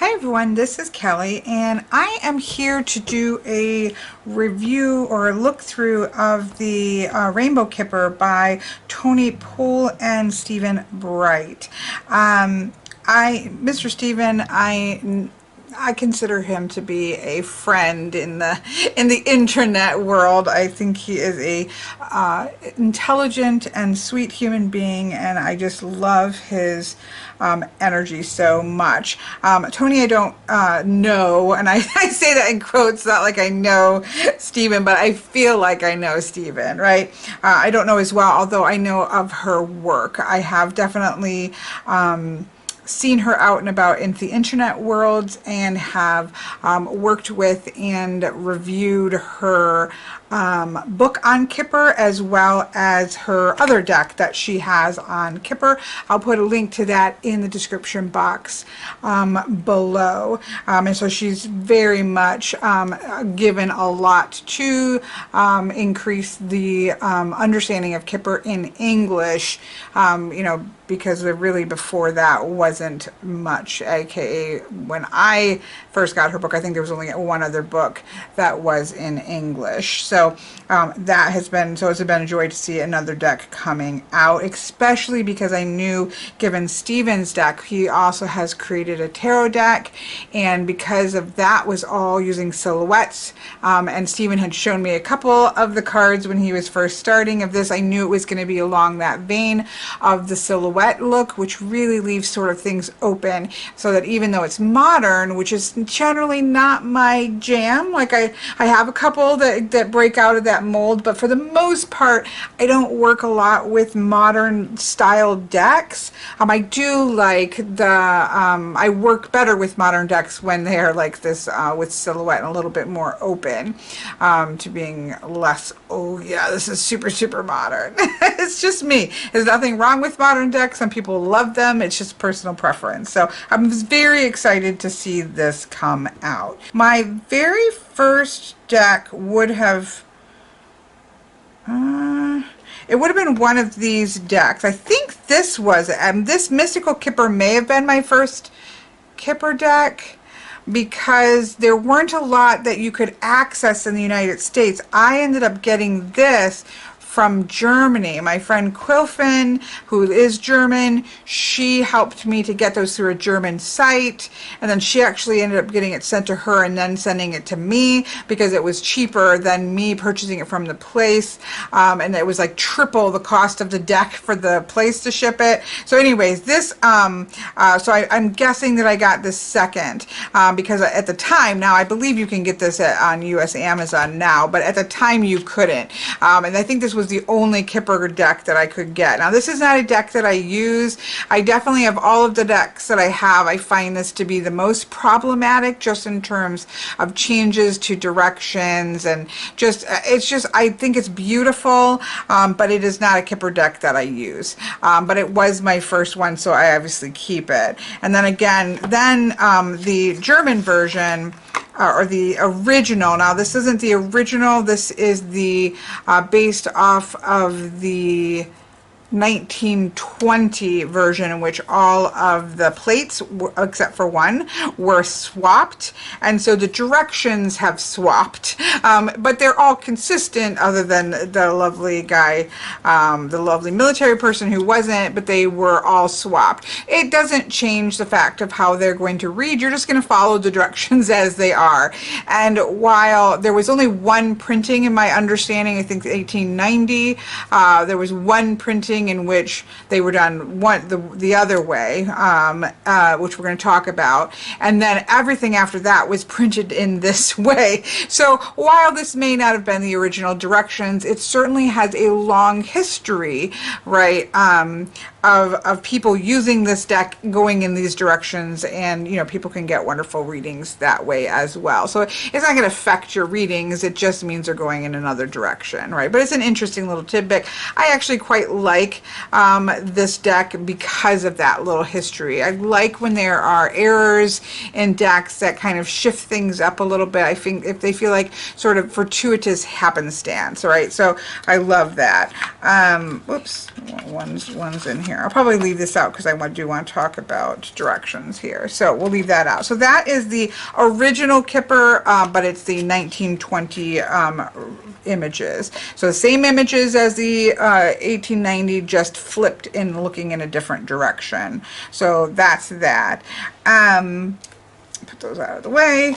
Hi everyone, this is Kelly and I am here to do a review or a look through of the Rainbow Kipper by Tony Poole and Stephen Bright. Mr. Stephen, I consider him to be a friend in the internet world. I think he is a intelligent and sweet human being, and I just love his energy so much. Tony, I don't know, and I say that in quotes, not like I know Stephen, but I feel like I know Stephen, right? I don't know as well, although I know of her work. I have definitely seen her out and about in the internet world and have worked with and reviewed her book on Kipper, as well as her other deck that she has on Kipper. I'll put a link to that in the description box below. And so she's very much given a lot to increase the understanding of Kipper in English, because really before that wasn't much, aka when I first got her book, I think there was only one other book that was in English. So it's been a joy to see another deck coming out, especially because I knew, given Stephen's deck, he also has created a tarot deck, and because of that was all using silhouettes, and Stephen had shown me a couple of the cards when he was first starting of this. I knew it was going to be along that vein of the silhouette look, which really leaves sort of things open, so that even though it's modern, which is generally not my jam, like I have a couple that break out of that mold, but for the most part I don't work a lot with modern style decks. I do like I work better with modern decks when they are like this, with silhouette and a little bit more open, to being less, oh yeah, this is super modern. It's just me. There's nothing wrong with modern decks. Some people love them. It's just personal preference. So I'm very excited to see this come out. My very first deck would have it would have been one of these decks. I think this was this Mystical Kipper may have been my first Kipper deck, because there weren't a lot that you could access in the United States. I ended up getting this from Germany. My friend Quilfin, who is German, she helped me to get those through a German site, and then she actually ended up getting it sent to her and then sending it to me because it was cheaper than me purchasing it from the place, and it was like triple the cost of the deck for the place to ship it. So anyways, this I'm guessing that I got this second, because at the time, now I believe you can get this on US Amazon now, but at the time you couldn't, and I think this was the only Kipper deck that I could get. Now this is not a deck that I use. I definitely, of all of the decks that I have, I find this to be the most problematic, just in terms of changes to directions, and I think it's beautiful, but it is not a Kipper deck that I use. But it was my first one, so I obviously keep it. And then again, the German version, or the original. Now this isn't the original, this is the based off of the 1920 version, in which all of the plates, except for one, were swapped, and so the directions have swapped, but they're all consistent, other than the lovely guy, the lovely military person who wasn't, but they were all swapped. It doesn't change the fact of how they're going to read. You're just going to follow the directions as they are. And while there was only one printing, in my understanding, I think 1890, there was one printing in which they were done the other way, which we're going to talk about, and then everything after that was printed in this way. So while this may not have been the original directions, it certainly has a long history, right, of people using this deck going in these directions, and people can get wonderful readings that way as well. So it's not going to affect your readings, it just means they're going in another direction, right? But it's an interesting little tidbit. I actually quite like this deck because of that little history. I like when there are errors in decks that kind of shift things up a little bit. I think if they feel like sort of fortuitous happenstance, right? So I love that. Whoops, one's in here. here. I'll probably leave this out because I do want to talk about directions here. So we'll leave that out. So that is the original Kipper, but it's the 1920 images. So the same images as the 1890, just flipped in looking in a different direction. So that's that. Put those out of the way.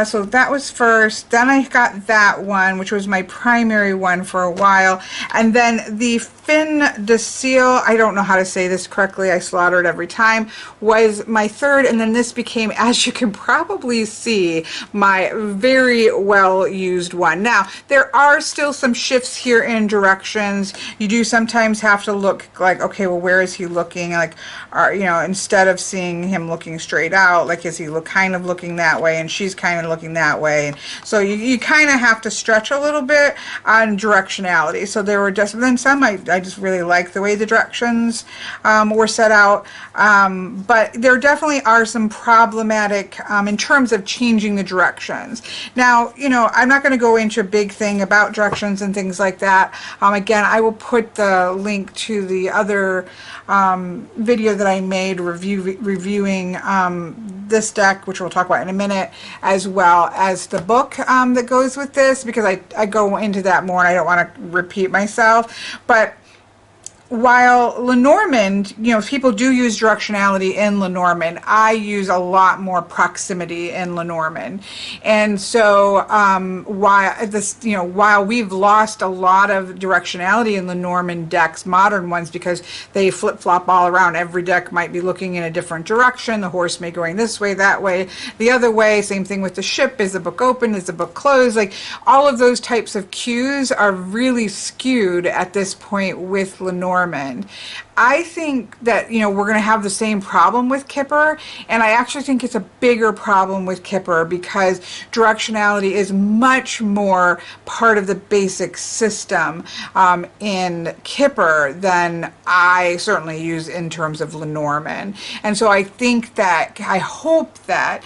So that was first. Then I got that one, which was my primary one for a while. And then the fin de seal, I don't know how to say this correctly, I slaughter it every time, was my third. And then this became, as you can probably see, my very well used one. Now, there are still some shifts here in directions. You do sometimes have to look like, okay, well, where is he looking? Like, you know, instead of seeing him looking straight out, like, is he kind of looking that way and she's kind of looking that way? And so you kind of have to stretch a little bit on directionality. So there were just, then some I just really like the way the directions were set out, but there definitely are some problematic in terms of changing the directions. Now, you know, I'm not going to go into a big thing about directions and things like that. Again, I will put the link to the other video that I made reviewing this deck, which we'll talk about in a minute, as well as the book that goes with this, because I go into that more and I don't want to repeat myself. But while Lenormand, you know, people do use directionality in Lenormand, I use a lot more proximity in Lenormand. And so while we've lost a lot of directionality in Lenormand decks, modern ones, because they flip-flop all around, every deck might be looking in a different direction, the horse may going this way, that way, the other way, same thing with the ship, is the book open, is the book closed, like all of those types of cues are really skewed at this point with Lenormand. I think that, you know, we're going to have the same problem with Kipper, and I actually think it's a bigger problem with Kipper because directionality is much more part of the basic system in Kipper than I certainly use in terms of Lenormand. And so I think that, I hope that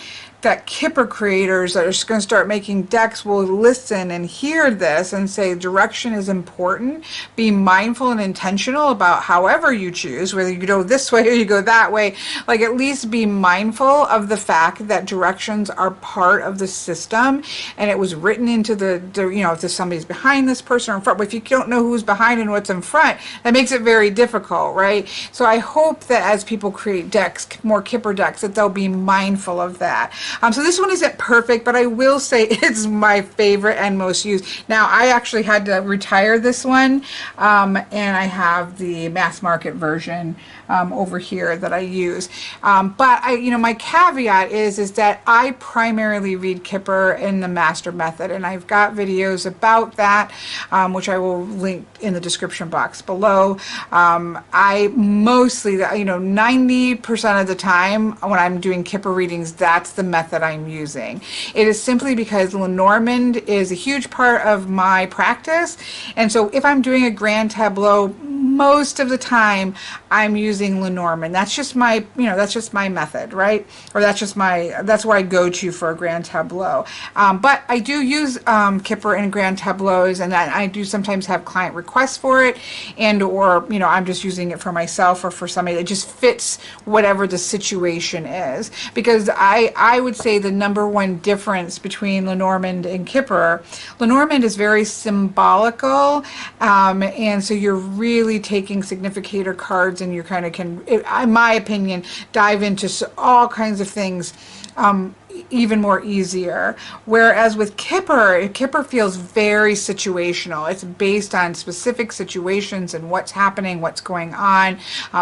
Kipper creators that are going to start making decks will listen and hear this and say direction is important. Be mindful and intentional about however you choose, whether you go this way or you go that way. Like, at least be mindful of the fact that directions are part of the system, and it was written into the you know, if somebody's behind this person or in front. But if you don't know who's behind and what's in front, that makes it very difficult, right? So I hope that as people create decks, more Kipper decks, that they'll be mindful of that. So this one isn't perfect, but I will say it's my favorite and most used. Now, I actually had to retire this one, and I have the mass market version over here that I use. But you know, my caveat is that I primarily read Kipper in the master method, and I've got videos about that, which I will link in the description box below. I mostly, you know, 90% of the time when I'm doing Kipper readings, that's the method I'm using. It is simply because Lenormand is a huge part of my practice, and so if I'm doing a grand tableau, most of the time I'm using Lenormand. That's just my, you know, that's just my method, right? Or that's where I go to for a grand tableau. But I do use Kipper in grand tableaus, and I do sometimes have client requests for it, and or, you know, I'm just using it for myself or for somebody that just fits whatever the situation is. Because I would say the number one difference between Lenormand and Kipper, Lenormand is very symbolical, and so you're really taking significator cards, and you kind of can, in my opinion, dive into all kinds of things even more easier. Whereas with Kipper, Kipper feels very situational. It's based on specific situations and what's happening, what's going on,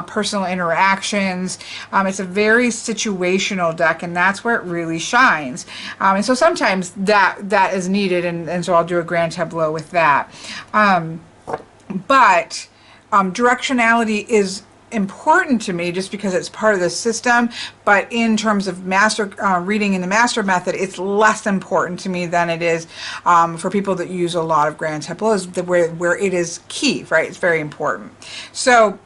personal interactions. It's a very situational deck, and that's where it really shines. And so sometimes that is needed, and so I'll do a grand tableau with that. But directionality is important to me just because it's part of the system, but in terms of master reading in the master method, it's less important to me than it is for people that use a lot of grand tableaus, where it is key, right? It's very important. So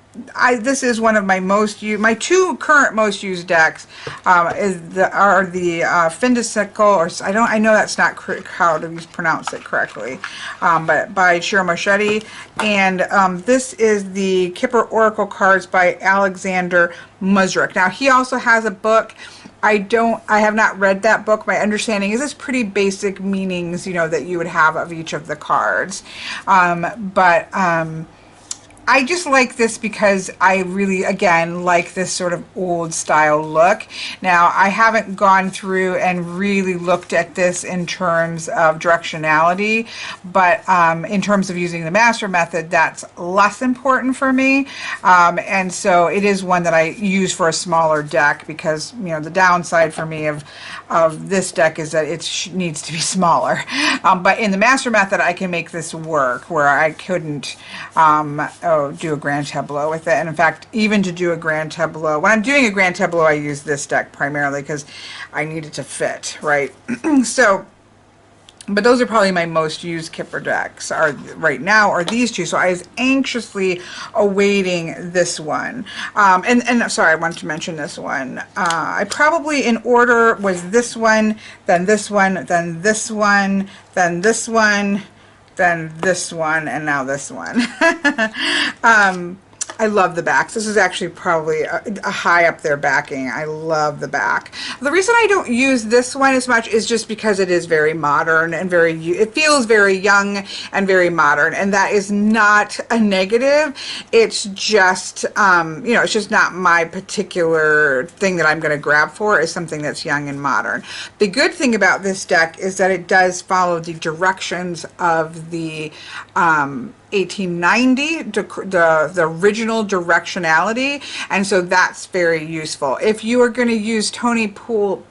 this is one of my most used, my two current most used decks are the Findicicle, or I know that's not how to pronounce it correctly, but by Shiro Machete, and this is the Kipper Oracle cards by Alexander Musrick. Now he also has a book. I have not read that book. My understanding is it's pretty basic meanings, you know, that you would have of each of the cards. I just like this because I really, again, like this sort of old style look. Now, I haven't gone through and really looked at this in terms of directionality, but in terms of using the master method, that's less important for me. And so it is one that I use for a smaller deck because, you know, the downside for me of this deck is that it needs to be smaller. But in the master method, I can make this work where I couldn't do a grand tableau with it. And in fact, even to do a grand tableau, when I'm doing a grand tableau, I use this deck primarily because I need it to fit, right? So, but those are probably my most used Kipper decks right now are these two. So I was anxiously awaiting this one. And sorry, I wanted to mention this one. I probably in order was this one, then this one, then this one, then this one, then this one, and now this one. I love the backs. This is actually probably a high up there backing. I love the back. The reason I don't use this one as much is just because it is very modern and it feels very young and very modern, and that is not a negative. It's just, you know, it's just not my particular thing that I'm going to grab for is something that's young and modern. The good thing about this deck is that it does follow the directions of the 1890, the original directionality, and so that's very useful. If you are going to use Tony Poole,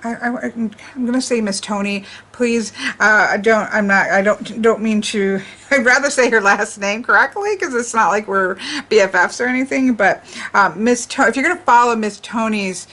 I'm going to say Miss Tony, please. Don't mean to. I'd rather say her last name correctly because it's not like we're BFFs or anything. But if you're going to follow Miss Tony's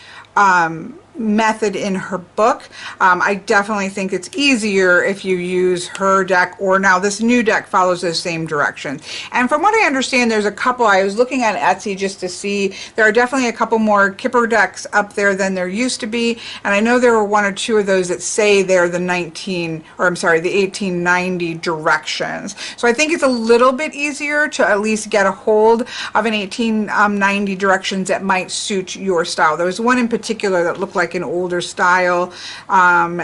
method in her book, I definitely think it's easier if you use her deck, or now this new deck follows those same directions. And from what I understand, there's a couple. I was looking at Etsy just to see. There are definitely a couple more Kipper decks up there than there used to be, and I know there were one or two of those that say they're the 1890 directions. So I think it's a little bit easier to at least get a hold of an 1890 directions that might suit your style. There was one in particular that looked like an older style,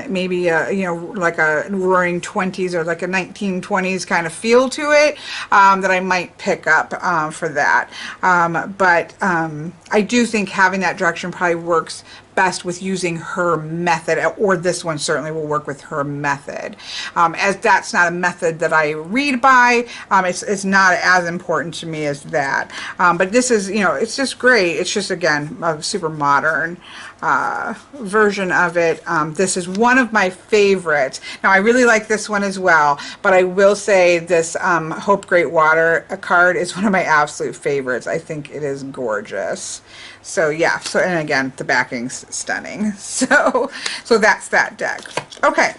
maybe you know, like a Roaring 20s or like a 1920s kind of feel to it, that I might pick up for that. But I do think having that direction probably works best with using her method, or this one certainly will work with her method. As that's not a method that I read by, it's not as important to me as that. But this is, you know, it's just great. It's just, again, a super modern version of it. This is one of my favorites. Now, I really like this one as well, but I will say this Hope Great Water card is one of my absolute favorites. I think it is gorgeous. So yeah, and again, the backing's stunning. So that's that deck. Okay.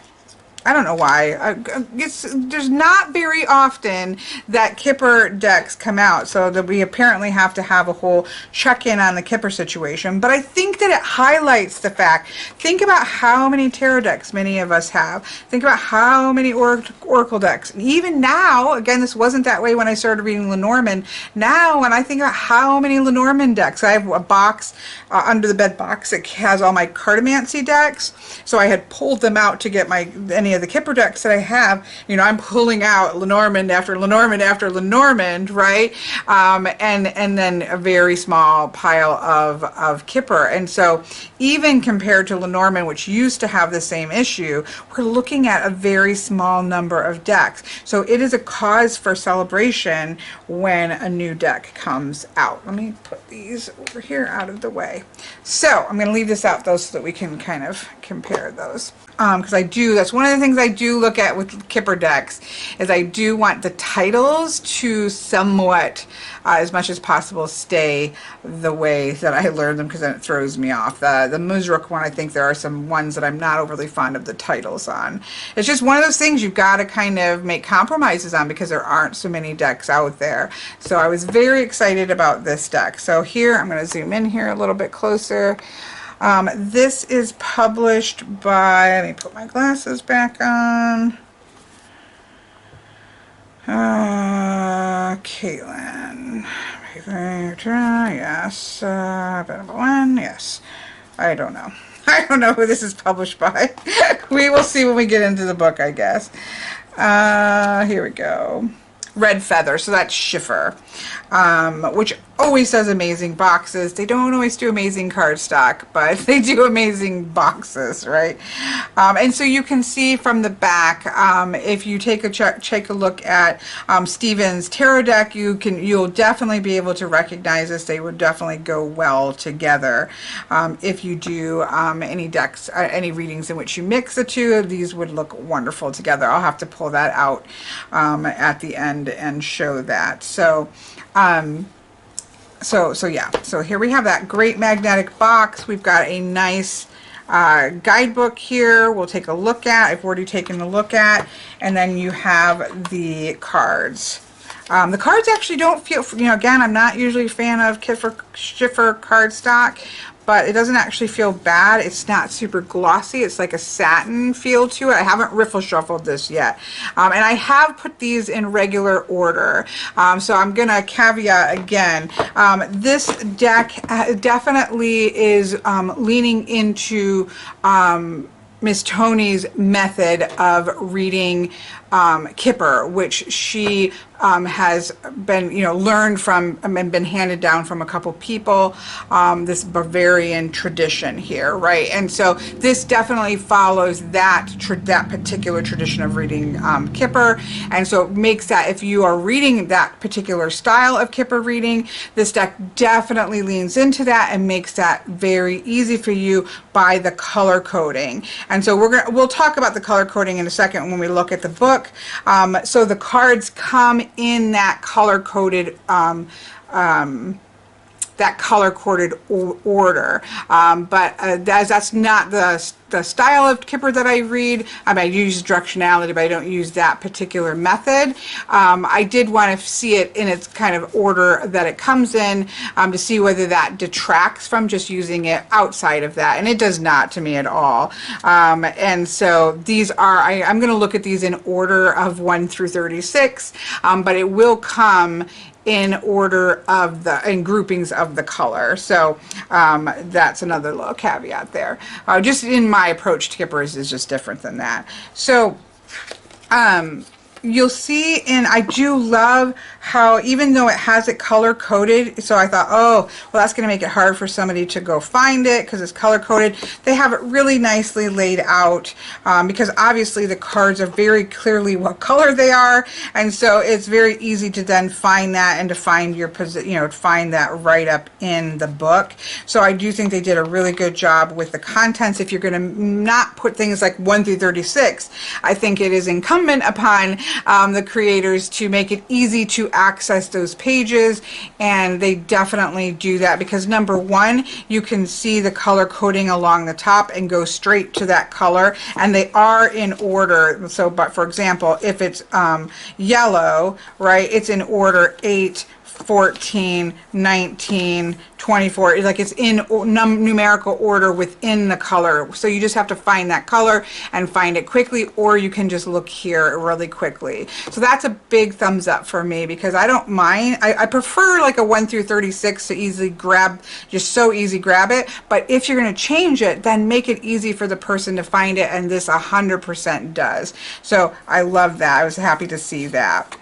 I don't know why. There's not very often that Kipper decks come out, so that we apparently have to have a whole check-in on the Kipper situation. But I think that it highlights the fact, think about how many tarot decks many of us have. Think about how many Oracle decks. And even now, again, this wasn't that way when I started reading Lenormand. Now, when I think about how many Lenormand decks, I have a box, under the bed box, that has all my cartomancy decks. So I had pulled them out to get any of the Kipper decks that I have. You know, I'm pulling out Lenormand after Lenormand after Lenormand, right? And then a very small pile of Kipper. And so even compared to Lenormand, which used to have the same issue, we're looking at a very small number of decks. So it is a cause for celebration when a new deck comes out. Let me put these over here out of the way. So I'm going to leave this out though so that we can kind of compare those. Because that's one of the things I do look at with Kipper decks, is I do want the titles to somewhat, as much as possible, stay the way that I learned them, because then it throws me off. The Muzruk one, I think there are some ones that I'm not overly fond of the titles on. It's just one of those things you've got to kind of make compromises on, because there aren't so many decks out there. So I was very excited about this deck. So here, I'm going to zoom in here a little bit closer. This is published by, let me put my glasses back on. Caitlin. Yes. One. Yes. I don't know. I don't know who this is published by. We will see when we get into the book, I guess. Here we go. Red Feather, so that's Schiffer, which always does amazing boxes. They don't always do amazing cardstock, but they do amazing boxes, right? And so you can see from the back, if you take a look at Stephen's tarot deck, you'll definitely be able to recognize this. They would definitely go well together. If you do any decks, any readings in which you mix the two, these would look wonderful together. I'll have to pull that out at the end and show that. So yeah, so here we have that great magnetic box. We've got a nice guidebook here we'll take a look at. I've already taken a look at, and then you have the cards. The cards actually don't feel, again, I'm not usually a fan of Schiffer cardstock, but it doesn't actually feel bad. It's not super glossy. It's like a satin feel to it. I haven't riffle shuffled this yet. And I have put these in regular order. So I'm going to caveat again. This deck definitely is leaning into Miss Tony's method of reading Kipper, which she has been, learned from and been handed down from a couple people, this Bavarian tradition here, right? And so this definitely follows that particular tradition of reading Kipper, and so it makes that, if you are reading that particular style of Kipper reading, this deck definitely leans into that and makes that very easy for you by the color coding. And so we'll talk about the color coding in a second when we look at the book. So the cards come in that color-coded order, but that's not the style of Kipper that I read. I use directionality, but I don't use that particular method. I did want to see it in its kind of order that it comes in, to see whether that detracts from just using it outside of that, and it does not to me at all. And so these are, I'm going to look at these in order of 1 through 36, but it will come in order of in groupings of the color. So that's another little caveat there. Just in my approach to Kippers is just different than that. So you'll see, and I do love how, even though it has it color coded, so I thought, oh, well, that's going to make it hard for somebody to go find it because it's color coded. They have it really nicely laid out, because obviously the cards are very clearly what color they are, and so it's very easy to then find that and to find your position, find that right up in the book. So I do think they did a really good job with the contents. If you're going to not put things like 1 through 36, I think it is incumbent upon the creators to make it easy to access those pages, and they definitely do that, because number one, you can see the color coding along the top and go straight to that color, and they are in order. So, but for example, if it's yellow, right, it's in order 8, 14, 19, 24, like it's in numerical order within the color. So you just have to find that color and find it quickly, or you can just look here really quickly. So that's a big thumbs up for me, because I don't mind. I prefer like a 1 through 36 to easily grab, just so easy grab it. But if you're going to change it, then make it easy for the person to find it, and this 100% does. So I love that. I was happy to see that.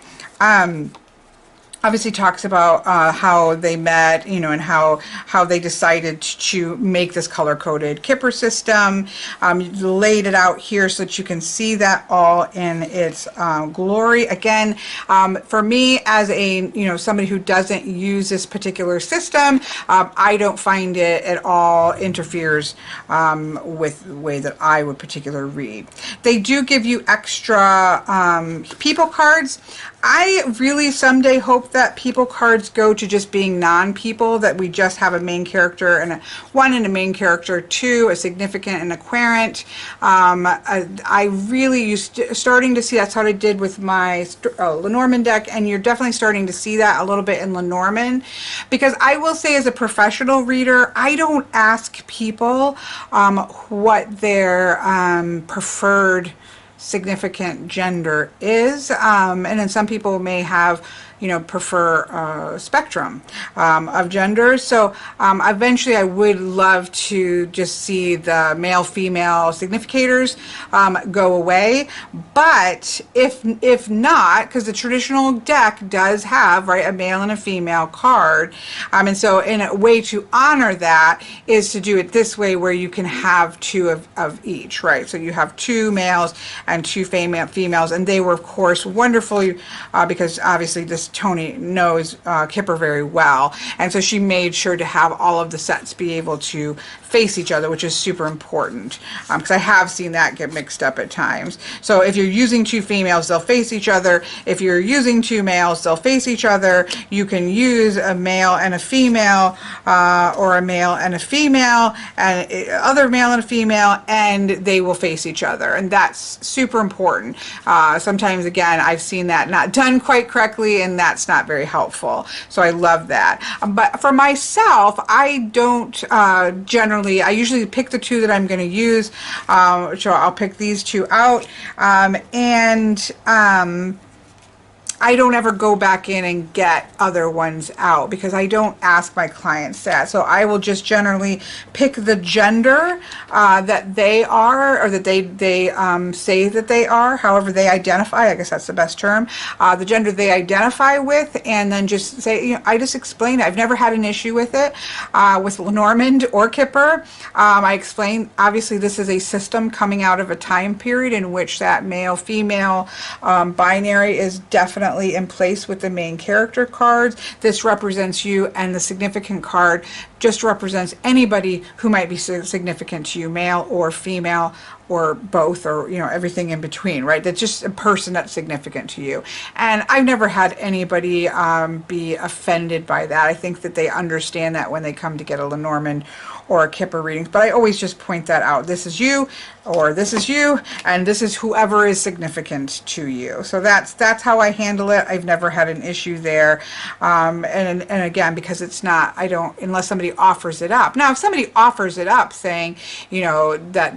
obviously talks about how they met, and how they decided to make this color-coded Kipper system. Laid it out here so that you can see that all in its glory. Again, for me, as somebody who doesn't use this particular system, I don't find it at all interferes with the way that I would particularly read. They do give you extra people cards. I really someday hope that people cards go to just being non-people, that we just have a main character and one and a main character, two, a significant and a querent. I really starting to see that's what I did with my Lenormand deck, and you're definitely starting to see that a little bit in Lenormand, because I will say, as a professional reader, I don't ask people what their preferred significant gender is, and then some people may have prefer spectrum of genders. So eventually I would love to just see the male female significators go away, but if not, because the traditional deck does have, right, a male and a female card, and so in a way to honor that is to do it this way, where you can have two of each, right? So you have two males and two females, and they were of course wonderfully because obviously this Tony knows Kipper very well, and so she made sure to have all of the sets be able to face each other, which is super important, because I have seen that get mixed up at times. So if you're using two females, they'll face each other. If you're using two males, they'll face each other. You can use a male and a female, or a male and a female, and other male and a female, and they will face each other, and that's super important. Sometimes, again, I've seen that not done quite correctly, and that's not very helpful. So I love that. But for myself, I don't generally, I usually pick the two that I'm going to use. So I'll pick these two out, and I don't ever go back in and get other ones out, because I don't ask my clients that. So I will just generally pick the gender that they are, or that they say that they are, however they identify. I guess that's the best term. The gender they identify with, and then just say, I just explain it. I've never had an issue with it with Lenormand or Kipper. I explain, obviously this is a system coming out of a time period in which that male-female binary is definitely in place with the main character cards. This represents you, and the significant card just represents anybody who might be significant to you, male or female, or both, or everything in between, right? That's just a person that's significant to you. And I've never had anybody be offended by that. I think that they understand that when they come to get a Lenormand or a Kipper readings, but I always just point that out. This is you, or this is you, and this is whoever is significant to you. So that's how I handle it. I've never had an issue there. And again, because it's not, I don't, unless somebody offers it up. Now, if somebody offers it up saying, that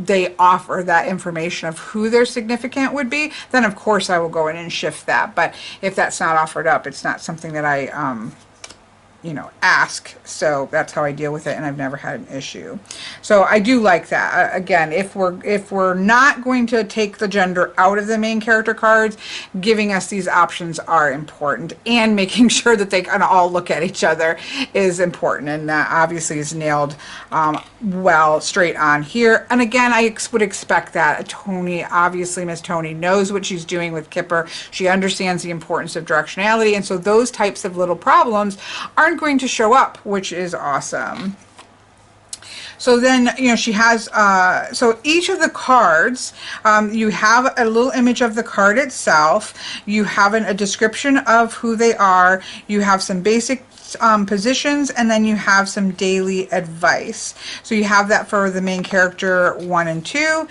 they offer that information of who their significant would be, then of course I will go in and shift that. But if that's not offered up, it's not something that I ask. So that's how I deal with it, and I've never had an issue. So I do like that. Again, if we're not going to take the gender out of the main character cards, giving us these options are important, and making sure that they can all look at each other is important, and that obviously is nailed well straight on here. And again, I would expect that. Tony, obviously Miss Tony knows what she's doing with Kipper. She understands the importance of directionality, and so those types of little problems aren't going to show up, which is awesome. So then, she has, so each of the cards, you have a little image of the card itself, you have a description of who they are, you have some basic positions, and then you have some daily advice. So you have that for the main character 1 and 2.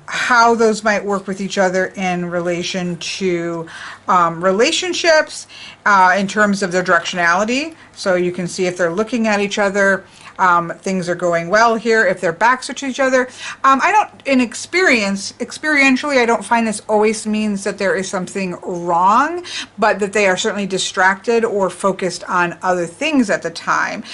How those might work with each other in relation to relationships, in terms of their directionality. So you can see if they're looking at each other, things are going well here. If their backs are to each other, experientially, I don't find this always means that there is something wrong, but that they are certainly distracted or focused on other things at the time.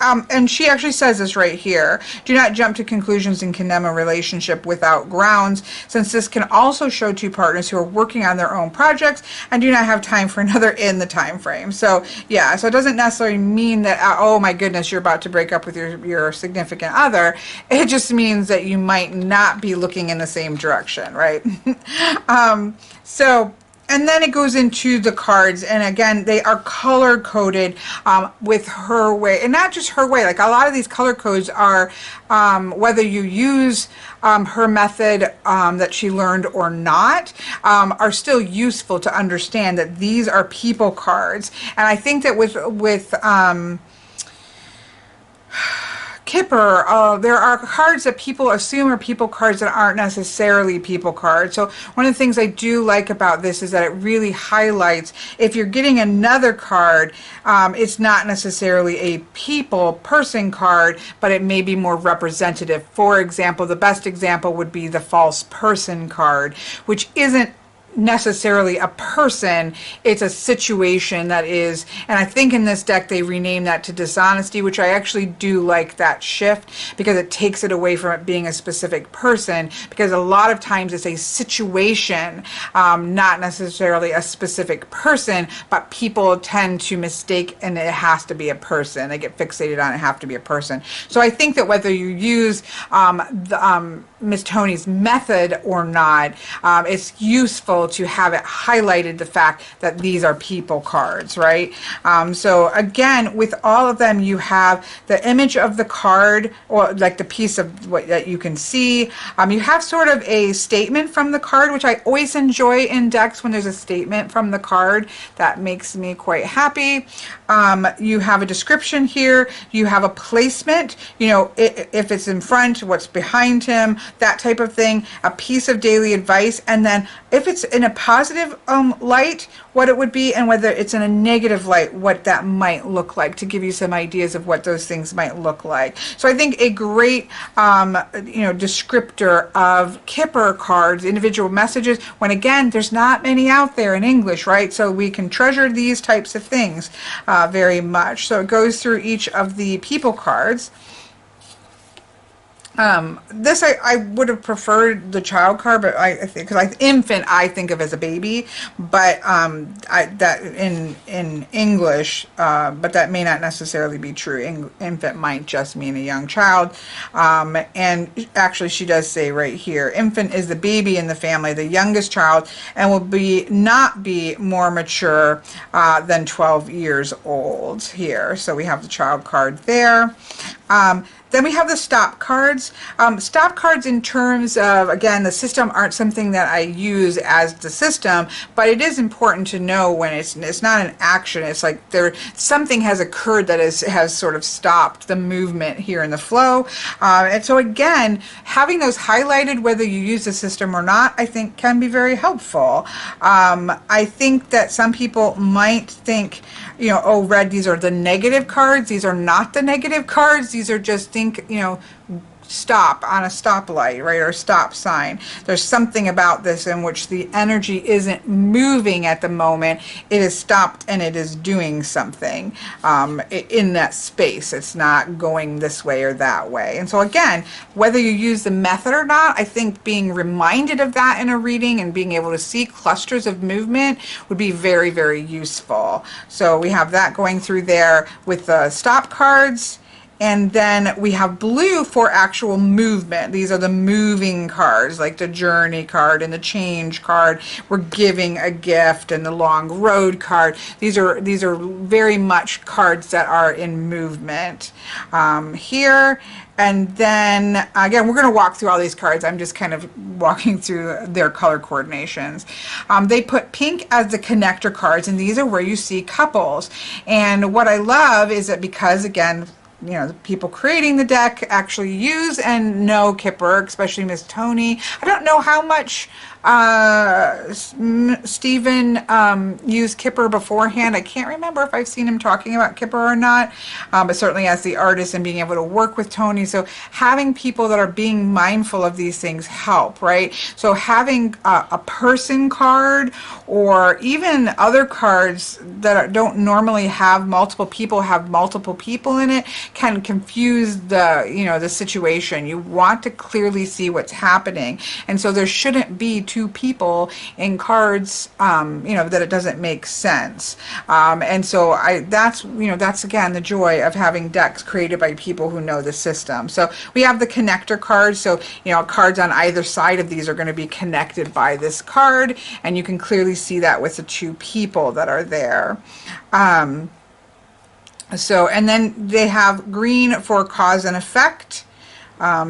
And she actually says this right here. Do not jump to conclusions and condemn a relationship without grounds, since this can also show two partners who are working on their own projects and do not have time for another in the time frame. So yeah, so it doesn't necessarily mean that, oh my goodness, you're about to break up with your significant other. It just means that you might not be looking in the same direction, right? So and then it goes into the cards, and again, they are color coded with her way, and not just her way. Like a lot of these color codes are, whether you use her method that she learned or not, are still useful to understand that these are people cards. And I think that with Kipper, there are cards that people assume are people cards that aren't necessarily people cards. So one of the things I do like about this is that it really highlights, if you're getting another card, it's not necessarily a person card, but it may be more representative. For example, the best example would be the false person card, which isn't necessarily a person, it's a situation that is, and I think in this deck they renamed that to dishonesty, which I actually do like that shift, because it takes it away from it being a specific person, because a lot of times it's a situation, not necessarily a specific person, but people tend to mistake, and it has to be a person. They get fixated on it have to be a person. So I think that whether you use Miss Tony's method or not, it's useful to have it highlighted, the fact that these are people cards, right? So again, with all of them, you have the image of the card, or like the piece of what that you can see. You have sort of a statement from the card, which I always enjoy in decks when there's a statement from the card. That makes me quite happy. You have a description here. You have a placement, you know, if it's in front, what's behind him, that type of thing, a piece of daily advice, and then if it's in a positive light, what it would be, and whether it's in a negative light, what that might look like, to give you some ideas of what those things might look like. So I think a great descriptor of Kipper cards, individual messages, when again, there's not many out there in English, right? So we can treasure these types of things very much. So it goes through each of the people cards. This I would have preferred the child card, but I think, because infant I think of as a baby, but that in English, but that may not necessarily be true. Infant might just mean a young child, and actually she does say right here, infant is the baby in the family, the youngest child, and will not be more mature than 12 years old here. So we have the child card there. Then we have the stop cards. Stop cards in terms of, again, the system aren't something that I use as the system, but it is important to know when it's not an action. It's like something has occurred that has sort of stopped the movement here in the flow. And so again, having those highlighted, whether you use the system or not, I think can be very helpful. I think that some people might think, oh, red, these are the negative cards. These are not the negative cards. These are just, stop on a stoplight, right, or a stop sign. There's something about this in which the energy isn't moving at the moment. It is stopped and it is doing something in that space. It's not going this way or that way. And so again, whether you use the method or not, I think being reminded of that in a reading and being able to see clusters of movement would be very, very useful. So we have that going through there with the stop cards. And then we have blue for actual movement. These are the moving cards, like the journey card and the change card. We're giving a gift, and the long road card. These are very much cards that are in movement here. And then again, we're going to walk through all these cards. I'm just kind of walking through their color coordinations. They put pink as the connector cards, and these are where you see couples. And what I love is that, because again, the people creating the deck actually use and know Kipper, especially Miss Tony. I don't know how much Stephen used Kipper beforehand. I can't remember if I've seen him talking about Kipper or not, but certainly as the artist and being able to work with Tony. So having people that are being mindful of these things help, right? So having a person card, or even other cards that don't normally have multiple people in it, can confuse the, the situation. You want to clearly see what's happening. And so there shouldn't be two people in cards, that it doesn't make sense. And so that's again the joy of having decks created by people who know the system. So we have the connector cards. So, cards on either side of these are going to be connected by this card, and you can clearly see that with the two people that are there. And then they have green for cause and effect,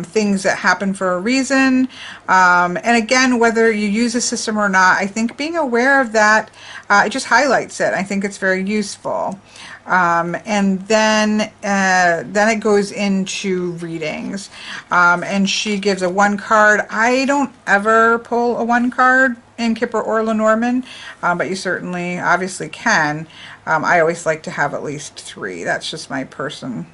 things that happen for a reason. And again, whether you use a system or not, I think being aware of that, it just highlights it. I think it's very useful. And then it goes into readings. And she gives a 1 card. I don't ever pull a 1 card in Kipper or Lenormand, but you certainly obviously can. I always like to have at least 3. That's just my personal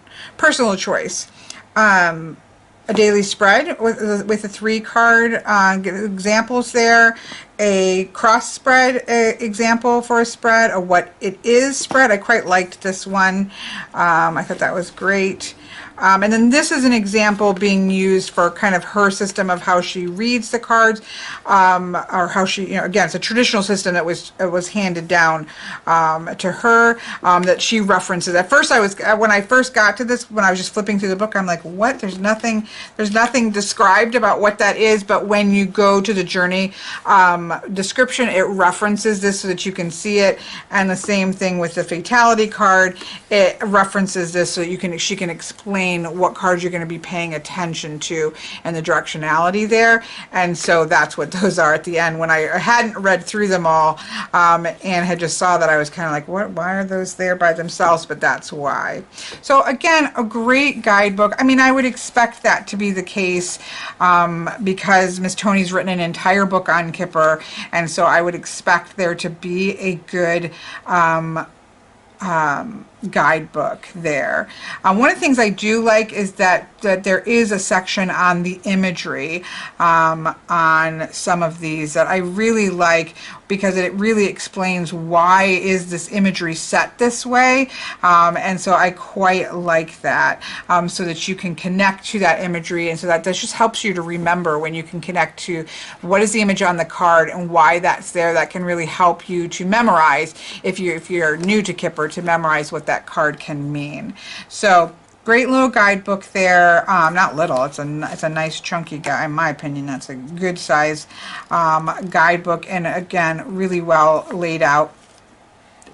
choice. A daily spread with a 3 card examples there, a cross spread example for a spread, a what it is spread. I quite liked this one. I thought that was great. And then this is an example being used for kind of her system of how she reads the cards, or how she, again, it's a traditional system that was handed down to her, that she references. At first, when I first got to this, when I was just flipping through the book, I'm like, what? There's nothing described about what that is. But when you go to the journey description, it references this so that you can see it. And the same thing with the fatality card, it references this so that she can explain what cards you're going to be paying attention to and the directionality there. And so that's what those are at the end. When I hadn't read through them all, and had just saw that, I was kind of like, what? Why are those there by themselves? But that's why. So again, a great guidebook. I mean, I would expect that to be the case, because Miss Tony's written an entire book on Kipper, and so I would expect there to be a good guidebook there. One of the things I do like is that there is a section on the imagery on some of these that I really like, because it really explains why is this imagery set this way, and so I quite like that, so that you can connect to that imagery, and so that just helps you to remember when you can connect to what is the image on the card and why that's there. That can really help you to memorize, if you're new to Kipper, to memorize what that card can mean. So great little guidebook there. Not little, it's a nice chunky guy. In my opinion, that's a good size guidebook, and again, really well laid out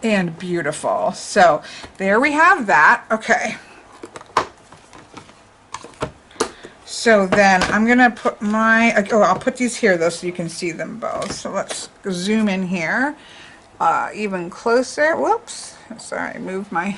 and beautiful. So there we have that. Okay. So then I'm gonna put I'll put these here though so you can see them both. So let's zoom in here even closer. Whoops, sorry, moved my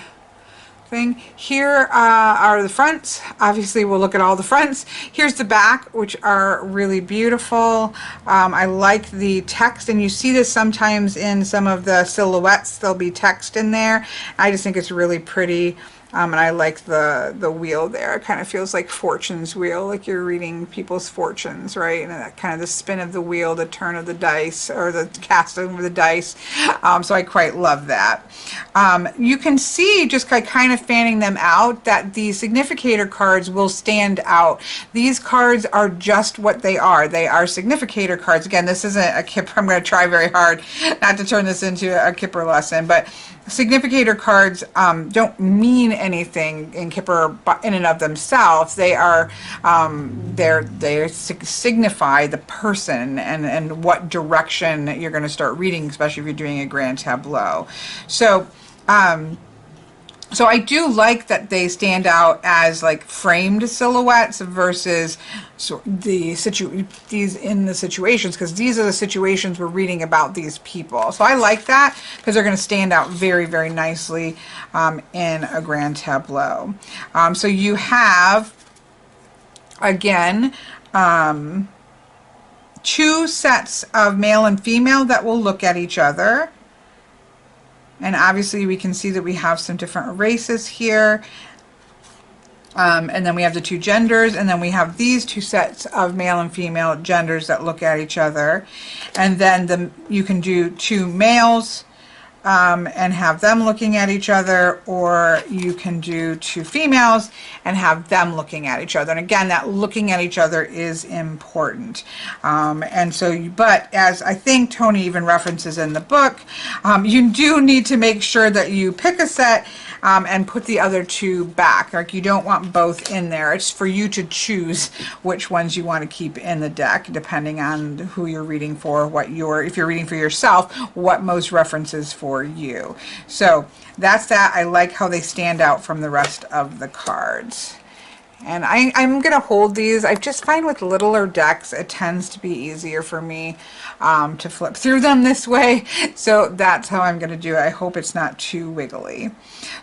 thing. Here are the fronts. Obviously we'll look at all the fronts. Here's the back, which are really beautiful. I like the text, and you see this sometimes in some of the silhouettes. There'll be text in there. I just think it's really pretty. And I like the wheel there. It kind of feels like Fortune's wheel, like you're reading people's fortunes, right? And that kind of the spin of the wheel, the turn of the dice, or the cast of the dice. So I quite love that. You can see, just kind of fanning them out, that the Significator cards will stand out. These cards are just what they are. They are Significator cards. Again, this isn't a Kipper. I'm going to try very hard not to turn this into a Kipper lesson, but Significator cards don't mean anything in Kipper in and of themselves. They are they signify the person and what direction you're going to start reading, especially if you're doing a grand tableau. So so I do like that they stand out as like framed silhouettes versus these in the situations, because these are the situations we're reading about these people. So I like that, because they're going to stand out very, very nicely in a grand tableau. So you have, again, 2 sets of male and female that will look at each other. And obviously we can see that we have some different races here. And then we have the 2 genders, and then we have these 2 sets of male and female genders that look at each other. And then you can do 2 males and have them looking at each other, or you can do two females and have them looking at each other. And again, that looking at each other is important. And so, but as I think Tony even references in the book, you do need to make sure that you pick a set and put the other two back. Like, you don't want both in there. It's for you to choose which ones you want to keep in the deck, depending on who you're reading for, if you're reading for yourself, what most references for you. So that's that. I like how they stand out from the rest of the cards. And I'm going to hold these. I just find with littler decks, it tends to be easier for me to flip through them this way. So that's how I'm going to do it. I hope it's not too wiggly.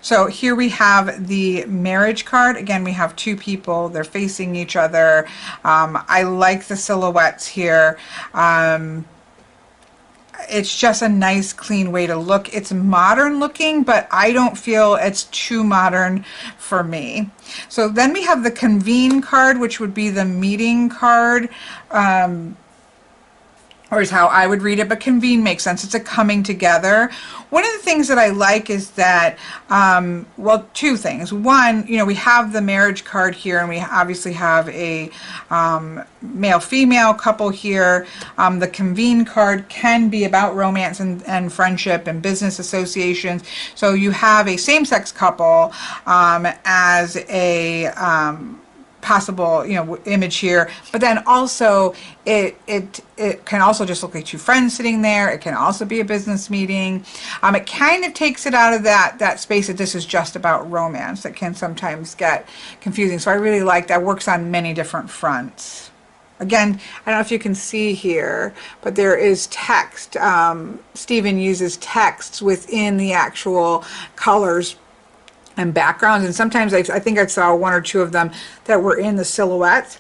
So here we have the marriage card. Again, we have two people. They're facing each other. I like the silhouettes here. It's just a nice clean way to look. It's modern looking, but I don't feel it's too modern for me. So then we have the convene card, which would be the meeting card, or is how I would read it, but convene makes sense. It's a coming together. One of the things that I like is that, well, two things. One, you know, we have the marriage card here, and we obviously have a male-female couple here. The convene card can be about romance and friendship and business associations. So you have a same-sex couple as a possible, you know, image here, but then also it can also just look like two friends sitting there. It can also be a business meeting. It kind of takes it out of that space that this is just about romance. That can sometimes get confusing. So I really like that. Works on many different fronts. Again, I don't know if you can see here, but there is text. Stephen uses texts within the actual colors and backgrounds, and sometimes I think I saw one or two of them that were in the silhouettes.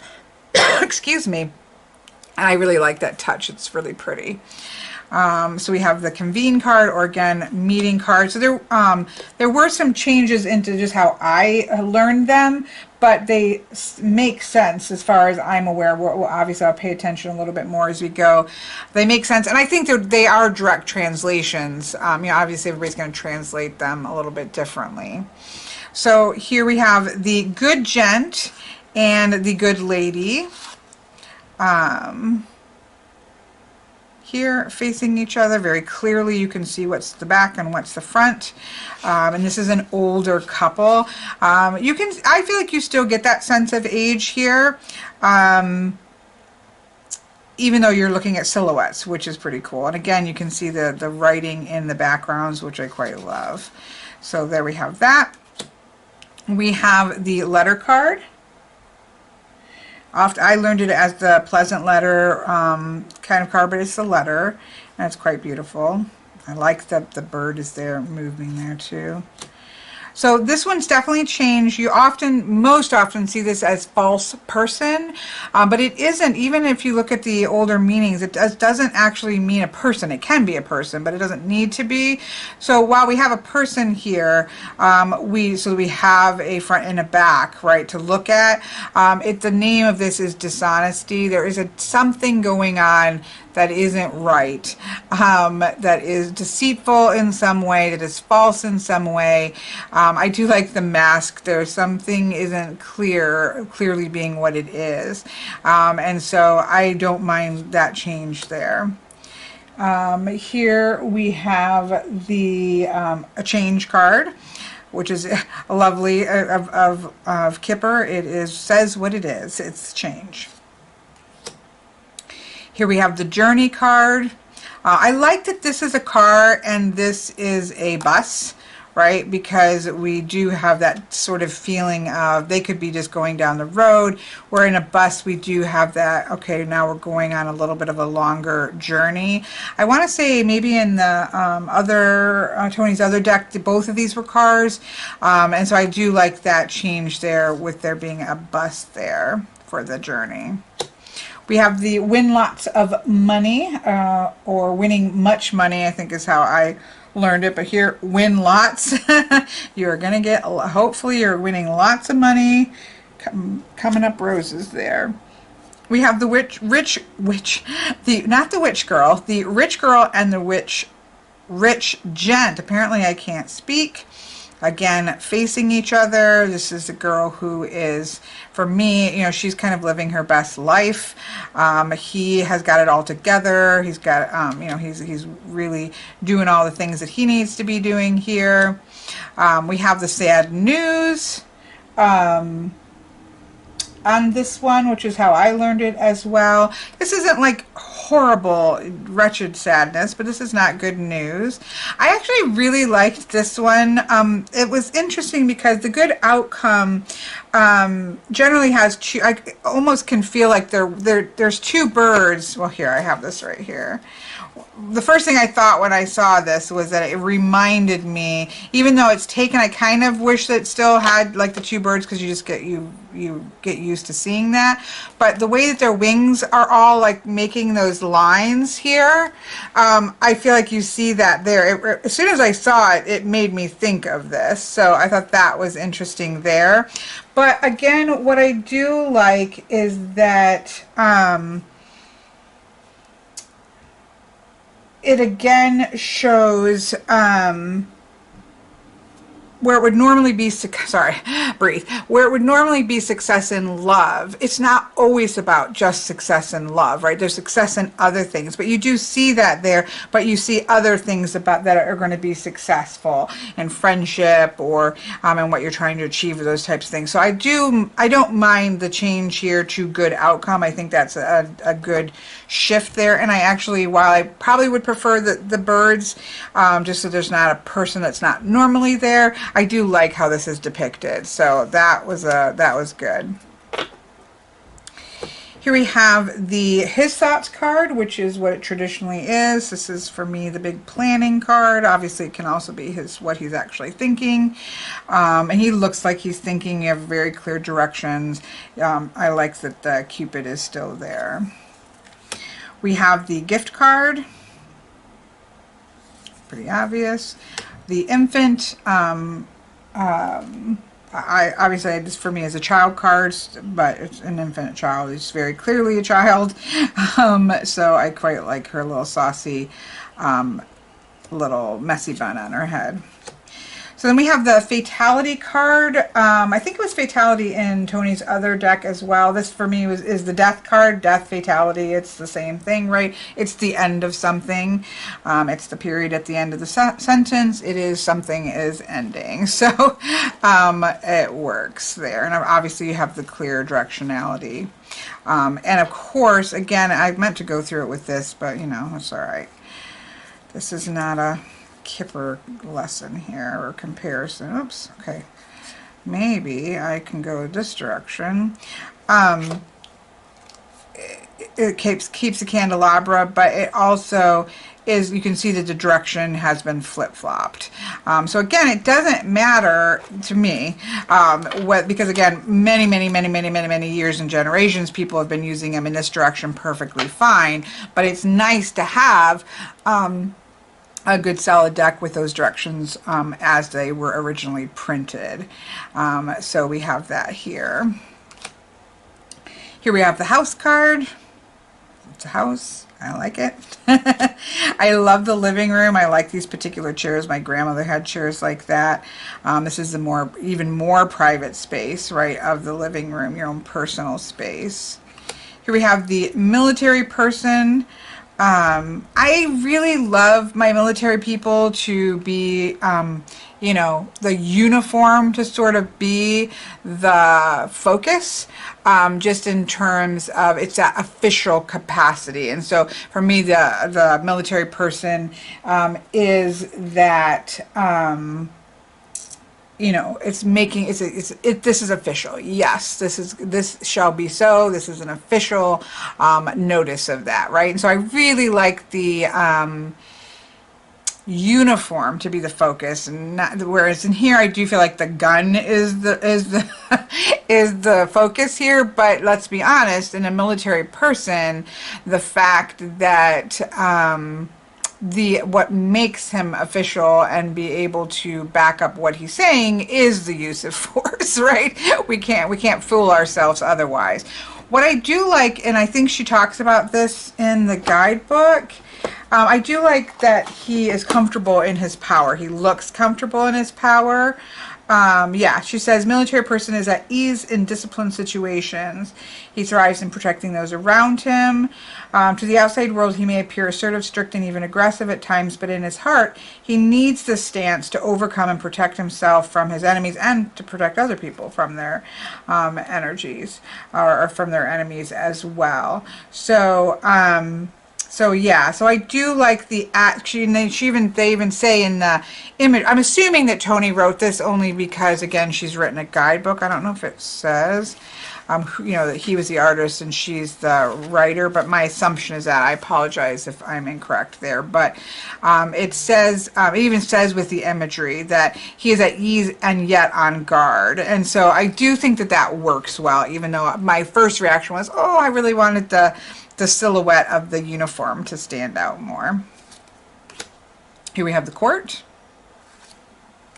Excuse me. And I really like that touch. It's really pretty. So we have the convene card, or again, meeting card. So there were some changes into just how I learned them, but they make sense as far as I'm aware. We'll obviously, I'll pay attention a little bit more as we go. They make sense, and I think they are direct translations. You know, obviously everybody's going to translate them a little bit differently. So here we have the good gent and the good lady. Here facing each other very clearly. You can see what's the back and what's the front, and this is an older couple. I feel like you still get that sense of age here, even though you're looking at silhouettes, which is pretty cool. And again, you can see the writing in the backgrounds, which I quite love. So there we have that. We have the letter card. I learned it as the pleasant letter kind of card, but it's the letter, and it's quite beautiful. I like that the bird is there moving there too. So this one's definitely changed. You most often see this as false person, but it isn't. Even if you look at the older meanings, it doesn't actually mean a person. It can be a person, but it doesn't need to be. So while we have a person here, we have a front and a back, right, to look at. The name of this is dishonesty. There is something going on that isn't right, that is deceitful in some way, that is false in some way. I do like the mask. There's something isn't clearly being what it is. And so I don't mind that change there. Here we have the a change card, which is a lovely of Kipper. It says what it is. It's change. Here we have the journey card. I like that this is a car and this is a bus, right? Because we do have that sort of feeling of they could be just going down the road. Where in a bus we do have that, okay, now we're going on a little bit of a longer journey. I want to say maybe in the Tony's other deck, both of these were cars. And so I do like that change there with there being a bus there for the journey. We have the win lots of money, or winning much money, I think is how I learned it. But here, win lots. You're going to get, hopefully you're winning lots of money. Coming up roses there. We have the not the witch girl, the rich girl and the witch rich gent. Apparently I can't speak. Again, facing each other. This is a girl who is, for me, you know, she's kind of living her best life. He has got it all together. He's got, you know, he's really doing all the things that he needs to be doing here. We have the sad news on this one, which is how I learned it as well. This isn't like horrible, wretched sadness, but this is not good news. I actually really liked this one. It was interesting because the good outcome generally has two. I almost can feel like there's two birds. Well, here I have this right here. The first thing I thought when I saw this was that it reminded me, even though it's taken, I kind of wish that it still had like the two birds, because you just get you get used to seeing that. But the way that their wings are all like making those lines here, I feel like you see that there. As soon as I saw it, it made me think of this. So I thought that was interesting there. But again, what I do like is that it again shows where it would normally be, where it would normally be success in love. It's not always about just success in love, right? There's success in other things, but you do see that there, but you see other things about that are going to be successful in friendship or in what you're trying to achieve, or those types of things. So I don't mind the change here to good outcome. I think that's a good shift there. And I actually, while I probably would prefer the birds, just so there's not a person that's not normally there, I do like how this is depicted. So that was good. Here we have the His Thoughts card, which is what it traditionally is. This is, for me, the big planning card. Obviously, it can also be what he's actually thinking. And he looks like he's thinking of very clear directions. I like that the Cupid is still there. We have the gift card. Pretty obvious. The infant, obviously this for me is a child card, but it's an infant child. It's very clearly a child. So I quite like her little saucy little messy bun on her head. So then we have the Fatality card. I think it was Fatality in Tony's other deck as well. This for me is the Death card. Death, Fatality, it's the same thing, right? It's the end of something. It's the period at the end of the sentence. It is something is ending. So it works there. And obviously you have the clear directionality. And of course, again, I meant to go through it with this, but you know, it's all right. This is not a Kipper lesson here, or comparison. Oops, okay. Maybe I can go this direction. It keeps the candelabra, but it also is, you can see that the direction has been flip-flopped. So again, it doesn't matter to me, because again, many years and generations, people have been using them in this direction perfectly fine, but it's nice to have a good solid deck with those directions as they were originally printed. So we have that here. Here we have the house card. It's a house. I like it. I love the living room. I like these particular chairs. My grandmother had chairs like that. This is the even more private space, right, of the living room, your own personal space. Here we have the military person. I really love my military people to be, you know, the uniform to sort of be the focus, just in terms of it's that official capacity. And so for me, the military person is that, you know, it's making this is official. Yes, this shall be so. This is an official notice of that, right? And so I really like the uniform to be the focus, and not, whereas in here I do feel like the gun is the is the focus here. But let's be honest, in a military person, the fact that what makes him official and be able to back up what he's saying is the use of force, right? We can't fool ourselves otherwise. What I do like, and I think she talks about this in the guidebook, I do like that he is comfortable in his power. He looks comfortable in his power. Yeah, she says, military person is at ease in disciplined situations. He thrives in protecting those around him. To the outside world, he may appear assertive, strict, and even aggressive at times, but in his heart, he needs this stance to overcome and protect himself from his enemies and to protect other people from their energies or from their enemies as well. So, so yeah, so I do like the action. They even say in the image. I'm assuming that Tony wrote this only because, again, she's written a guidebook. I don't know if it says, that he was the artist and she's the writer. But my assumption is that. I apologize if I'm incorrect there. But it says, it even says with the imagery that he is at ease and yet on guard. And so I do think that that works well. Even though my first reaction was, oh, I really wanted the silhouette of the uniform to stand out more. Here we have the court.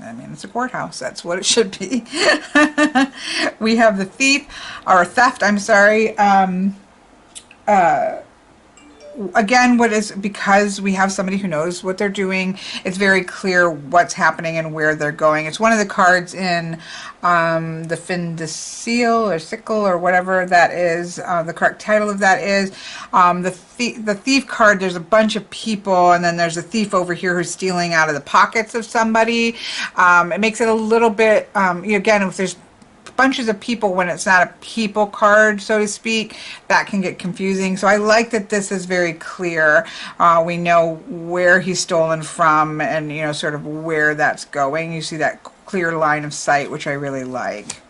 I mean, it's a courthouse. That's what it should be. We have the thief, or theft, I'm sorry. Again, because we have somebody who knows what they're doing, it's very clear what's happening and where they're going. It's one of the cards in the fin de seal or sickle or whatever that is, the correct title of that is. The thief card, there's a bunch of people, and then there's a thief over here who's stealing out of the pockets of somebody. It makes it a little bit, again, if there's bunches of people when it's not a people card, so to speak, that can get confusing. So I like that this is very clear. We know where he's stolen from and, sort of where that's going. You see that clear line of sight, which I really like.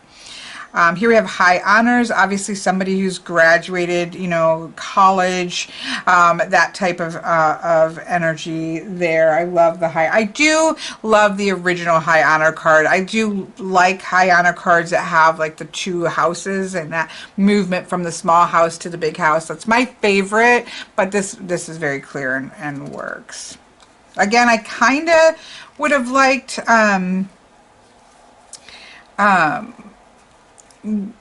Here we have high honors, obviously somebody who's graduated, college, that type of energy there. I love the high. I do love the original high honor card. I do like high honor cards that have like the two houses and that movement from the small house to the big house. That's my favorite, but this is very clear and works. Again, I kind of would have liked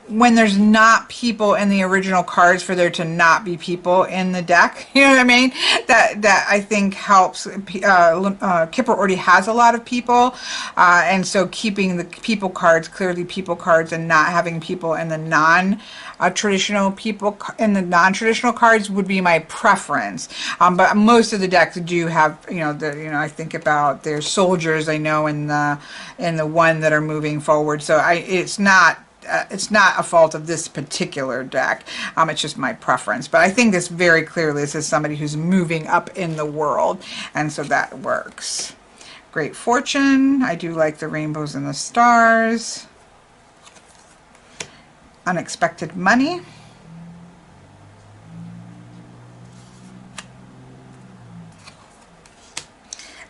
when there's not people in the original cards, for there to not be people in the deck. You know what I mean? That I think helps. Kipper already has a lot of people, and so keeping the people cards clearly people cards and not having people in the non-traditional non-traditional cards would be my preference. But most of the decks do have, I think about their soldiers, I know, in the one that are moving forward. So it's not a fault of this particular deck. It's just my preference. But I think this very clearly, this is somebody who's moving up in the world, and so that works. Great fortune. I do like the rainbows and the stars. Unexpected money.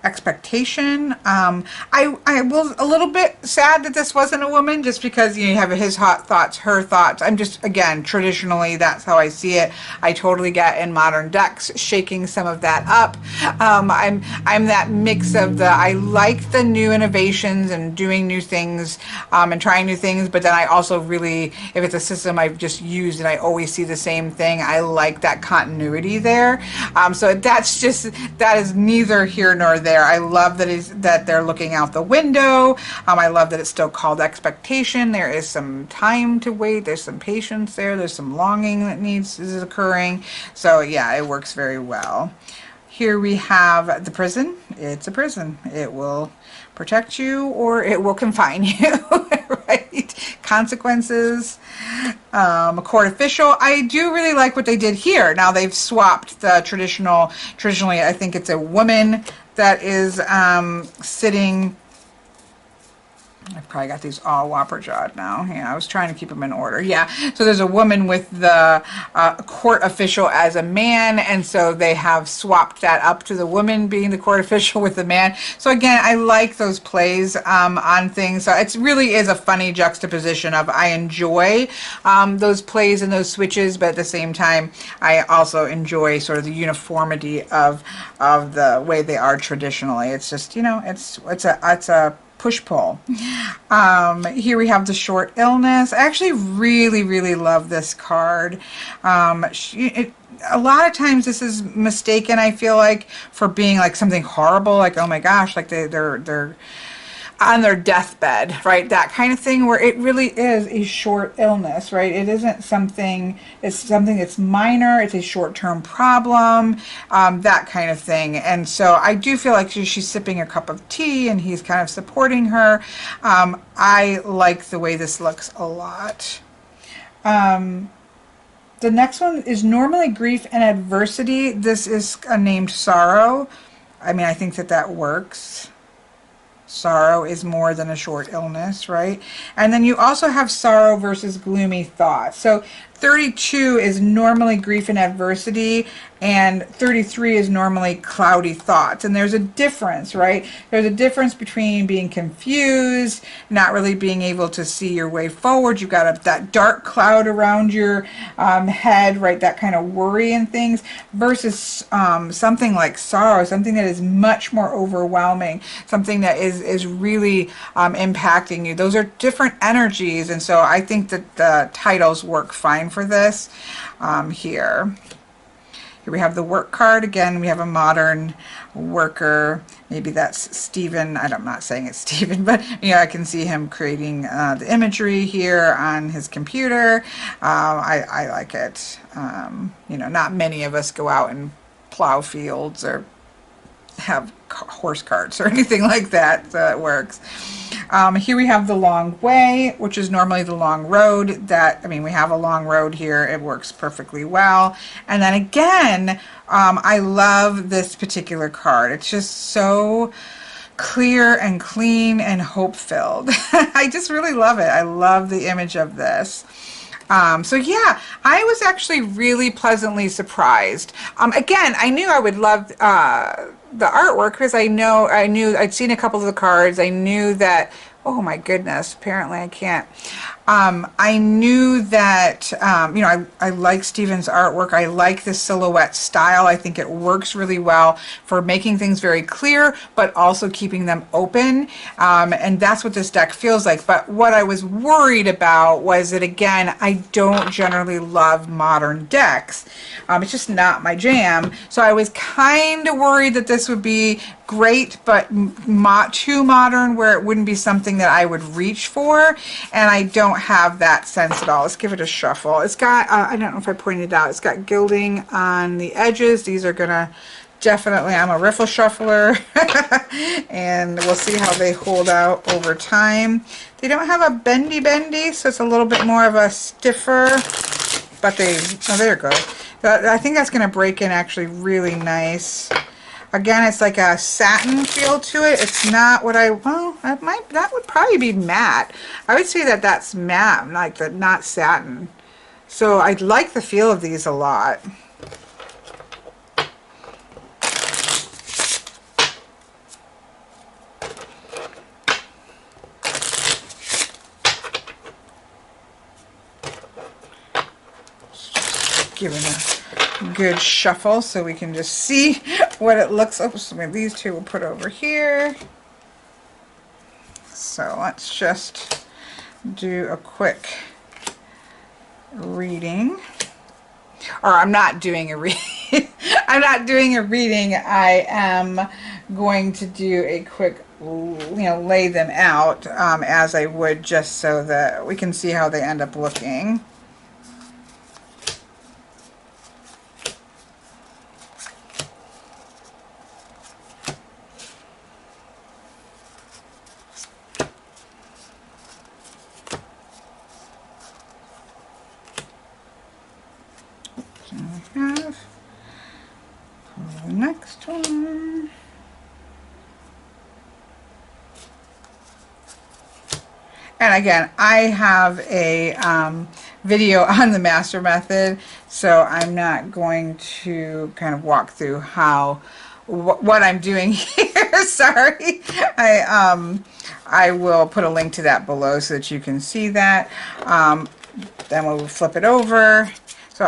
Expectation. I was a little bit sad that this wasn't a woman, just because you have his hot thoughts, her thoughts. I'm just, again, traditionally that's how I see it. I totally get in modern decks shaking some of that up. I'm that mix of I like the new innovations and doing new things and trying new things, but then I also really, if it's a system I've just used and I always see the same thing, I like that continuity there. So that is neither here nor there. I love that they're looking out the window. I love that it's still called expectation. There is some time to wait. There's some patience there. There's some longing that is occurring. So yeah, it works very well. Here we have the prison. It's a prison. It will protect you or it will confine you, right? Consequences. A court official. I do really like what they did here. Now they've swapped the traditionally I think it's a woman that is sitting. I've probably got these all whopper jawed now. Yeah, I was trying to keep them in order. Yeah, so there's a woman with the court official as a man, and so they have swapped that up to the woman being the court official with the man. So again, I like those plays on things. So it really is a funny juxtaposition of I enjoy those plays and those switches, but at the same time, I also enjoy sort of the uniformity of the way they are traditionally. It's just, it's a push-pull. Here we have the short illness. I actually really, really love this card. A lot of times this is mistaken, I feel like, for being like something horrible, like, oh my gosh, like they're on their deathbed, right? That kind of thing, where it really is a short illness, right? It isn't something, it's something that's minor, it's a short-term problem, that kind of thing. And so I do feel like she's sipping a cup of tea and he's kind of supporting her. I like the way this looks a lot. The next one is normally grief and adversity. This is named sorrow. I mean, I think that works. Sorrow is more than a short illness, right? And then you also have sorrow versus gloomy thoughts. So 32 is normally grief and adversity, and 33 is normally cloudy thoughts. And there's a difference, right? There's a difference between being confused, not really being able to see your way forward. You've got that dark cloud around your head, right? That kind of worry and things, versus something like sorrow, something that is much more overwhelming, something that is really impacting you. Those are different energies, and so I think that the titles work fine for this. Here we have the work card. Again, we have a modern worker. Maybe that's Stephen. I'm not saying it's Stephen, but I can see him creating the imagery here on his computer. I like it. Not many of us go out and plow fields or have horse carts or anything like that, so it works. Here we have the long way, which is normally the long road. We have a long road here. It works perfectly well. And then again, I love this particular card. It's just so clear and clean and hope-filled. I just really love it. I love the image of this. So yeah, I was actually really pleasantly surprised. Again, I knew I would love the artwork because I knew I'd seen a couple of the cards. I knew that, oh my goodness, apparently I can't. I knew that, I like Stephen's artwork. I like the silhouette style. I think it works really well for making things very clear, but also keeping them open. And that's what this deck feels like. But what I was worried about was that, again, I don't generally love modern decks. It's just not my jam. So I was kind of worried that this would be great, but too modern, where it wouldn't be something that I would reach for, and I don't have that sense at all. Let's give it a shuffle. It's got, I don't know if I pointed it out, it's got gilding on the edges. These are gonna definitely, I'm a riffle shuffler, and we'll see how they hold out over time. They don't have a bendy, so it's a little bit more of a stiffer, but there it goes. I think that's gonna break in actually really nice. Again, it's like a satin feel to it. It's not what that would probably be matte. I would say that that's matte, not satin. So I like the feel of these a lot. Give it a good shuffle so we can just see what it looks like. So these two we'll put over here. So let's just do a quick reading. Or I'm not doing a reading. I'm not doing a reading. I am going to do a quick, lay them out as I would, just so that we can see how they end up looking. The next one. And again, I have a video on the master method, so I'm not going to kind of walk through what I'm doing here. Sorry. I will put a link to that below so that you can see that. Then we'll flip it over. So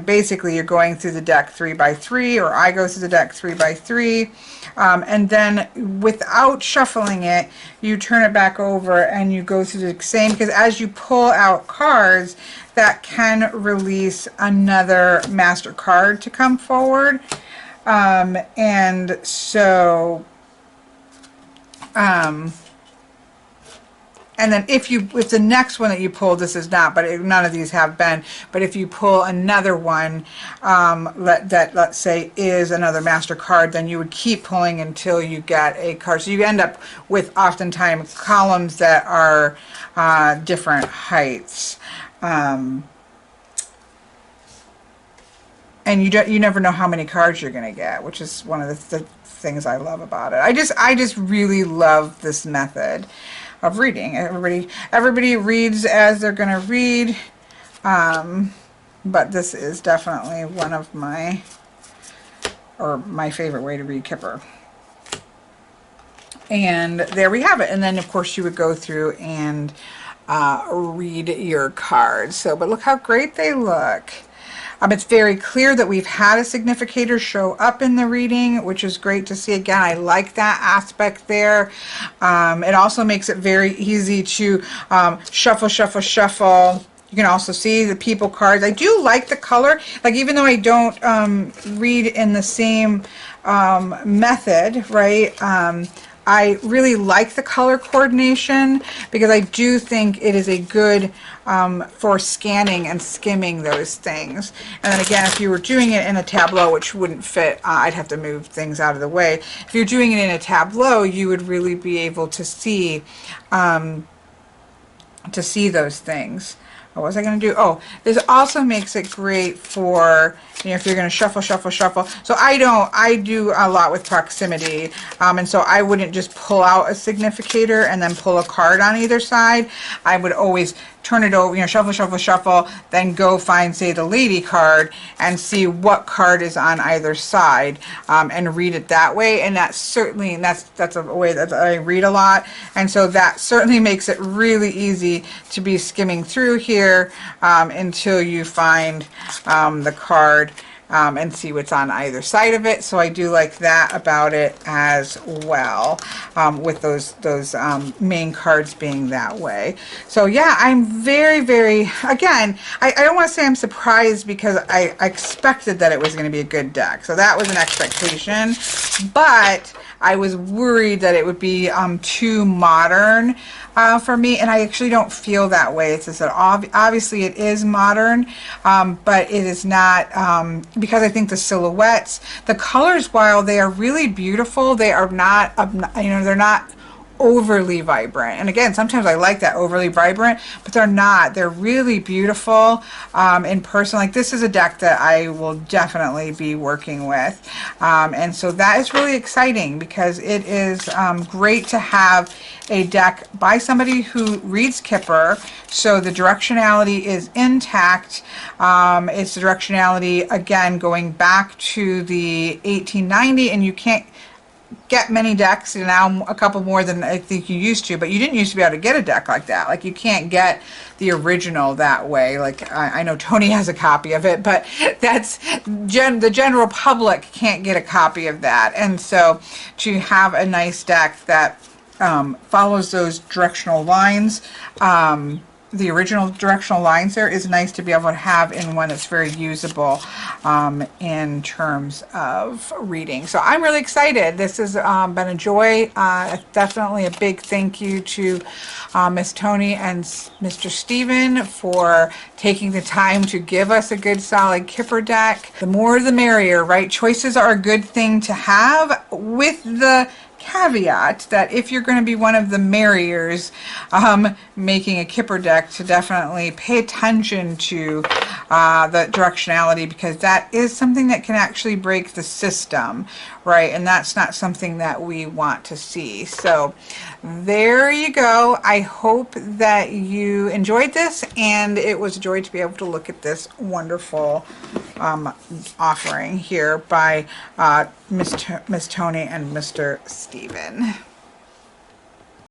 basically you're going through the deck 3 by 3, or I go through the deck 3 by 3, and then without shuffling it, you turn it back over and you go through the same, because as you pull out cards, that can release another master card to come forward. And so, and then if the next one that you pull, this is not, but none of these have been, but if you pull another one let's say is another master card, then you would keep pulling until you get a card. So you end up with oftentimes columns that are different heights. And you never know how many cards you're going to get, which is one of the things I love about it. I just really love this method of reading. Everybody reads as they're going to read, but this is definitely one of my favorite way to read Kipper. And there we have it. And then of course you would go through and read your cards. But look how great they look. It's very clear that we've had a significator show up in the reading, which is great to see. Again, I like that aspect there. It also makes it very easy to shuffle, shuffle, shuffle. You can also see the people cards. I do like the color. Like, even though I don't read in the same method, right? I really like the color coordination, because I do think it is a good for scanning and skimming those things. And then again, if you were doing it in a tableau, which wouldn't fit, I'd have to move things out of the way. If you're doing it in a tableau, you would really be able to see those things. What was I going to do? Oh, this also makes it great for, if you're going to shuffle, shuffle, shuffle. So I do a lot with proximity. And so I wouldn't just pull out a significator and then pull a card on either side. I would always turn it over, shuffle, shuffle, shuffle, then go find, say, the lady card and see what card is on either side, and read it that way. And that's certainly, that's a way that I read a lot. And so that certainly makes it really easy to be skimming through here until you find the card and see what's on either side of it. So I do like that about it as well, with those main cards being that way. So yeah, I'm very, very, again, I don't want to say I'm surprised, because I expected that it was going to be a good deck. So that was an expectation, but I was worried that it would be too modern for me, and I actually don't feel that way. It's just that obviously it is modern, but it is not, because I think the silhouettes, the colors, while they are really beautiful, they are not, they're not overly vibrant. And again, sometimes I like that overly vibrant, but they're not. They're really beautiful in person. Like, this is a deck that I will definitely be working with. And so that is really exciting, because it is great to have a deck by somebody who reads Kipper, so the directionality is intact. It's the directionality, again, going back to the 1890, and you can't get many decks now, a couple more than I think you used to, but you didn't used to be able to get a deck like that. Like, you can't get the original that way. Like, I know Tony has a copy of it, but that's the general public can't get a copy of that. And so to have a nice deck that follows those directional lines, the original directional lines, there is nice to be able to have in one that's very usable in terms of reading. So I'm really excited. This has been a joy. Definitely a big thank you to Miss Tony and Mr. Steven for taking the time to give us a good solid Kipper deck. The more the merrier, right? Choices are a good thing to have, with the caveat that if you're going to be one of the merriers making a Kipper deck, to definitely pay attention to the directionality, because that is something that can actually break the system, right? And that's not something that we want to see. So there you go. I hope that you enjoyed this, and it was a joy to be able to look at this wonderful offering here by Miss Tony and Mr. Steven.